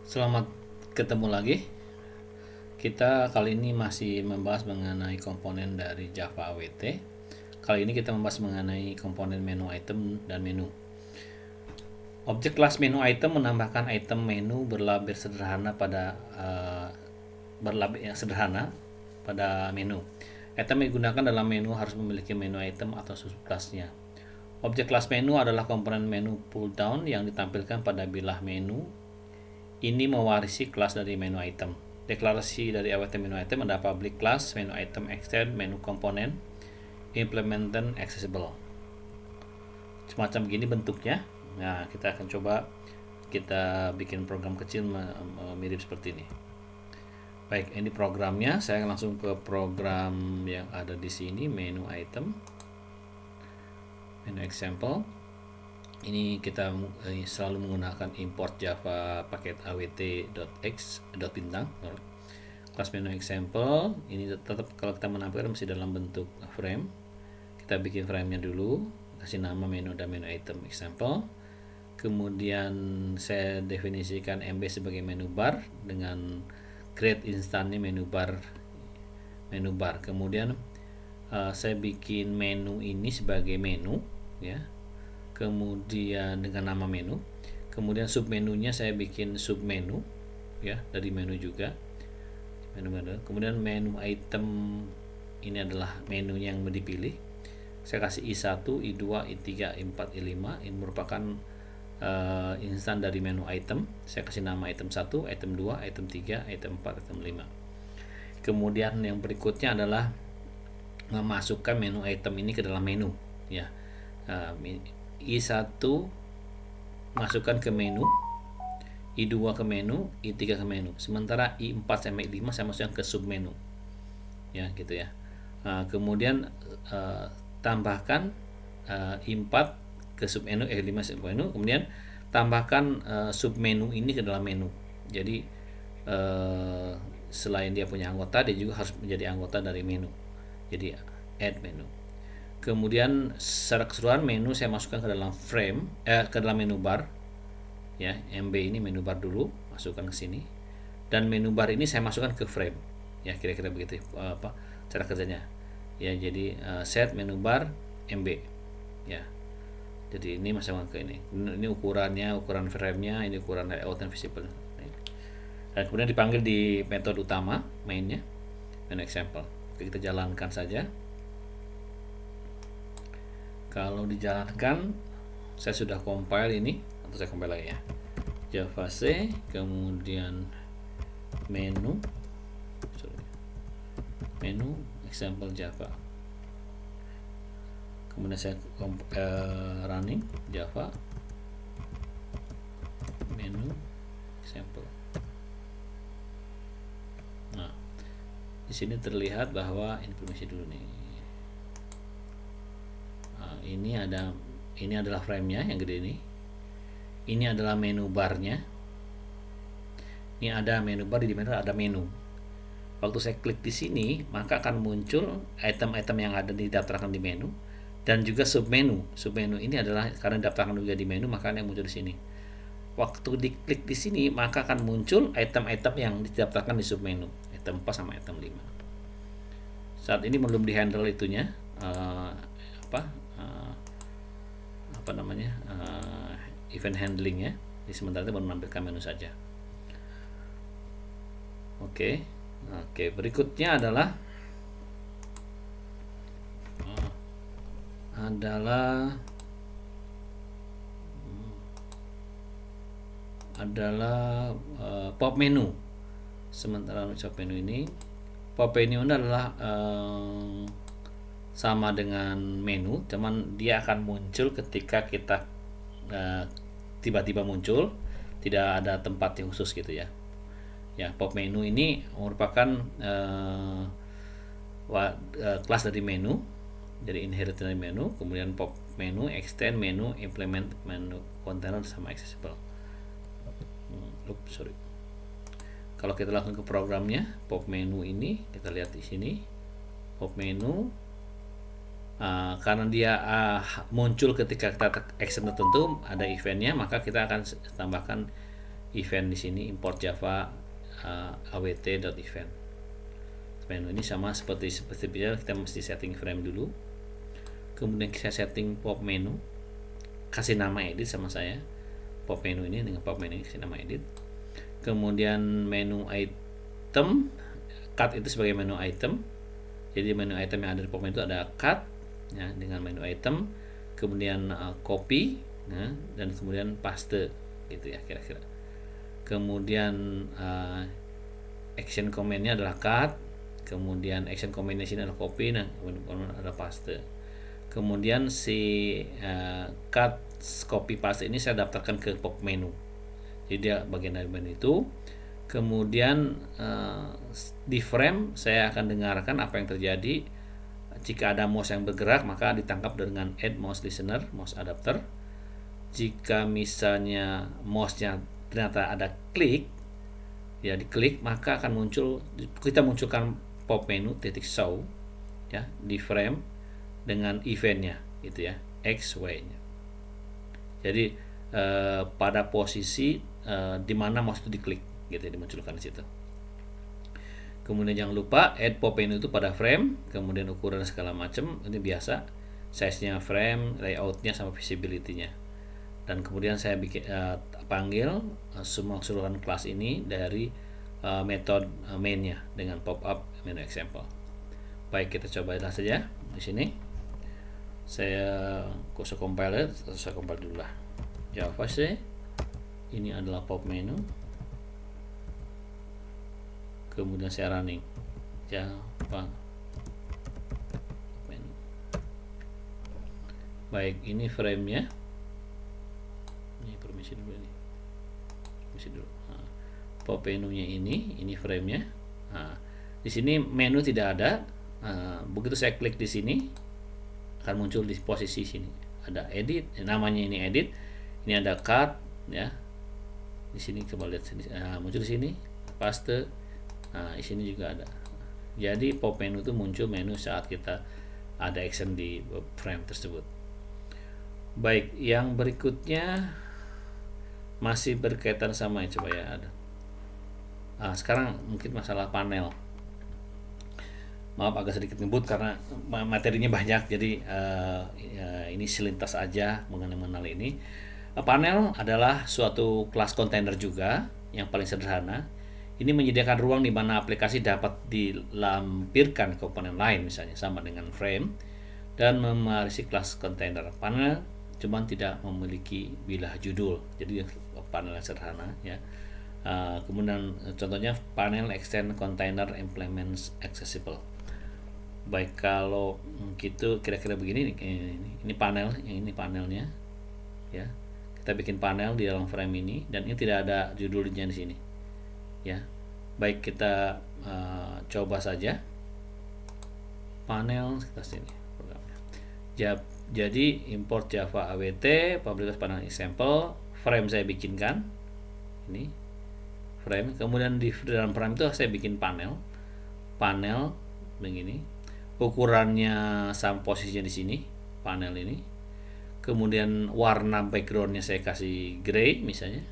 Selamat ketemu lagi. Kita kali ini masih membahas mengenai komponen dari Java AWT. Kali ini kita membahas mengenai komponen menu item dan menu. Objek kelas menu item menambahkan item menu berlabel sederhana pada menu. Item yang digunakan dalam menu harus memiliki menu item atau subclassnya. Objek kelas menu adalah komponen menu pull down yang ditampilkan pada bilah menu. Ini mewarisi kelas dari menu item. Deklarasi dari AWT menu item ada public class, menu item extend, menu komponen, implemented accessible. Semacam begini bentuknya. Nah, kita akan coba kita bikin program kecil mirip seperti ini. Baik, ini programnya. Saya langsung ke program yang ada di sini, menu item, menu example. Ini kita selalu menggunakan import java paket awt.x.bintang kelas menu example. Ini tetap kalau kita menampilkan masih dalam bentuk frame. Kita bikin frame-nya dulu, kasih nama menu dan menu item example. Kemudian saya definisikan MB sebagai menu bar dengan create instannya menu bar. Kemudian saya bikin menu ini sebagai menu, ya. Kemudian dengan nama menu. Kemudian submenunya saya bikin submenu, ya, dari menu juga. Kemudian menu item ini adalah menu yang dipilih. Saya kasih I1, I2, I3, I4, I5. Ini merupakan instan dari menu item. Saya kasih nama item 1, item 2, item 3, item 4, item 5. Kemudian yang berikutnya adalah memasukkan menu item ini ke dalam menu, ya. I1 masukkan ke menu, I2 ke menu, I3 ke menu. Sementara I4 sampai I5 saya masukkan ke submenu, ya, gitu ya. Kemudian tambahkan I4 ke submenu, I5 submenu. Kemudian tambahkan submenu ini ke dalam menu. Jadi selain dia punya anggota, dia juga harus menjadi anggota dari menu. Jadi add menu. Kemudian secara keseluruhan menu saya masukkan ke dalam ke dalam menu bar, ya. MB ini menu bar dulu, masukkan ke sini, dan menu bar ini saya masukkan ke frame, ya, kira-kira begitu cara kerjanya, ya. Jadi set menu bar MB, ya. Jadi ini masukkan ke ini ukurannya, ukuran frame-nya, ini ukuran layout dan visible, dan kemudian dipanggil di metode utama mainnya menu example. Oke, kita jalankan saja. Kalau dijalankan, saya sudah compile ini, atau saya compile lagi, ya. Java C, kemudian menu example Java. Kemudian saya running Java menu example. Nah, di sini terlihat bahwa ini permisi dulu nih. Ini adalah frame-nya yang gede ini. Ini adalah menu barnya. Ini ada menu bar, di mana ada menu. Waktu saya klik di sini, maka akan muncul item-item yang ada didaftarkan di menu dan juga submenu. Submenu ini adalah karena didaftarkan juga di menu, maka yang muncul di sini. Waktu diklik di sini, maka akan muncul item-item yang didaftarkan di submenu, item 4 sama item 5. Saat ini belum dihandle itunya, event handling, ya. Di sementara itu baru menampilkan menu saja. Oke, berikutnya adalah pop menu. Sementara pop menu ini adalah sama dengan menu, cuman dia akan muncul ketika kita tiba-tiba muncul, tidak ada tempat yang khusus, gitu ya. Ya, pop menu ini merupakan kelas dari menu, jadi inherit dari menu. Kemudian pop menu, extend menu, implement menu, container sama accessible. Kalau kita langsung ke programnya, pop menu ini kita lihat di sini. Pop menu karena dia muncul ketika kita action tertentu, ada eventnya, maka kita akan tambahkan event di sini, import Java awt.event. Menu ini sama seperti biasa, kita mesti setting frame dulu. Kemudian saya setting pop menu, kasih nama edit sama saya. Pop menu ini dengan pop menu ini kasih nama edit. Kemudian menu item, cut itu sebagai menu item. Jadi menu item yang ada di pop menu itu ada cut ya, dengan menu item, kemudian copy ya, dan kemudian paste gitu ya kira-kira. Kemudian action command-nya adalah cut, kemudian action command-nya sini adalah copy, dan kemudian ada paste. Kemudian si cut, copy, paste ini saya daftarkan ke pop menu. Jadi dia bagian dari menu itu. Kemudian di frame saya akan dengarkan apa yang terjadi. Jika ada mouse yang bergerak maka ditangkap dengan add mouse listener, mouse adapter. Jika misalnya mouse-nya ternyata ada klik, ya diklik, maka akan muncul, kita munculkan pop menu titik show ya di frame dengan eventnya gitu ya, X, Y-nya. Jadi pada posisi di mana mouse itu diklik gitu ya, dimunculkan di situ. Kemudian jangan lupa add pop menu itu pada frame, kemudian ukuran segala macam ini biasa, size-nya frame, layout-nya sama visibility-nya. Dan kemudian saya bikin panggil semua keseluruhan kelas ini dari metode main-nya dengan pop up menu example. Baik, kita coba saja di sini. Saya kursor compiler, saya compile dulu lah. Java C, ini adalah pop menu. Kemudian saya running Java menu. Baik, ini frame-nya. Permisi dulu. Nah, pop menu-nya ini frame-nya. Nah, di sini menu tidak ada. Begitu saya klik di sini akan muncul di posisi sini. Ada edit, namanya ini edit. Ini ada cut ya. Di sini coba lihat sini, muncul di sini. Paste. Nah, di sini juga ada. Jadi pop menu itu muncul menu saat kita ada action di frame tersebut. Baik, yang berikutnya masih berkaitan sama ya, coba ya ada. Sekarang mungkin masalah panel. Maaf agak sedikit ngebut karena materinya banyak, jadi ini selintas aja mengenal ini. Panel adalah suatu kelas kontainer juga yang paling sederhana. Ini menyediakan ruang di mana aplikasi dapat dilampirkan komponen lain, misalnya sama dengan frame, dan mewarisi kelas kontainer. Panel cuman tidak memiliki bilah judul, jadi panel yang sederhana ya. Kemudian contohnya panel extend container implements accessible. Baik, kalau gitu kira-kira begini nih, ini panel, yang ini panelnya ya. Kita bikin panel di dalam frame ini dan ini tidak ada judulnya di sini ya. Baik, kita coba saja panel kita sini programnya. Jadi import Java awt public panel example, frame saya bikinkan ini frame, kemudian di dalam frame itu saya bikin panel begini, ukurannya sama posisinya di sini panel ini, kemudian warna backgroundnya saya kasih gray misalnya.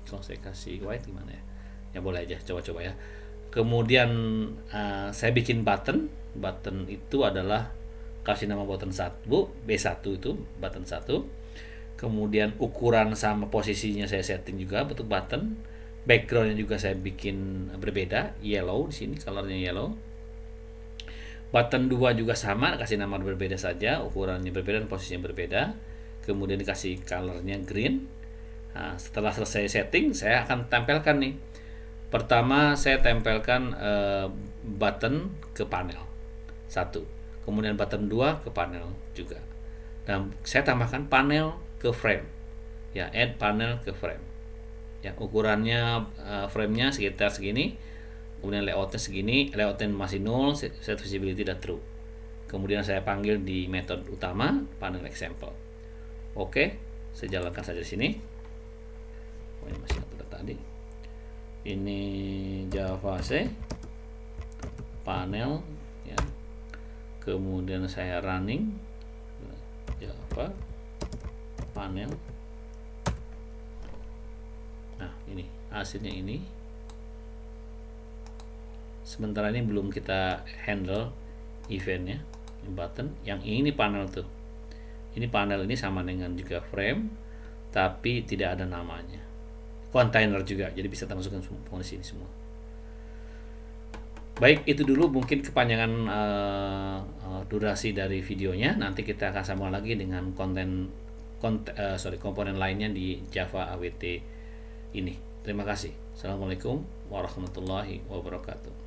Kalau saya kasih white gimana ya? Ya boleh aja, coba-coba ya. Kemudian saya bikin button itu adalah kasih nama button 1, B1 itu button 1. Kemudian ukuran sama posisinya saya setting juga bentuk button. Backgroundnya juga saya bikin berbeda, yellow di sini, colornya yellow. Button 2 juga sama, kasih nama berbeda saja, ukurannya berbeda dan posisinya berbeda. Kemudian dikasih colornya green. Nah, setelah selesai setting, saya akan tempelkan nih. Pertama saya tempelkan button ke panel 1, kemudian button 2 ke panel juga, dan saya tambahkan panel ke frame ya, add panel ke frame ya. Ukurannya framenya sekitar segini, kemudian layoutnya segini, layoutnya masih 0, set visibility dan true. Kemudian saya panggil di metode utama panel example. Oke, saya jalankan saja di sini. Ini masih tadi. Ini Java C panel ya. Kemudian saya running Java panel. ini hasilnya ini. Sementara ini belum kita handle eventnya. Ini button, yang ini panel tuh. Ini panel ini sama dengan juga frame, tapi tidak ada namanya. Container juga, jadi bisa kita masukkan semua di sini semua. Baik, itu dulu mungkin kepanjangan durasi dari videonya. Nanti kita akan sambung lagi dengan komponen lainnya di Java AWT ini. Terima kasih. Assalamualaikum warahmatullahi wabarakatuh.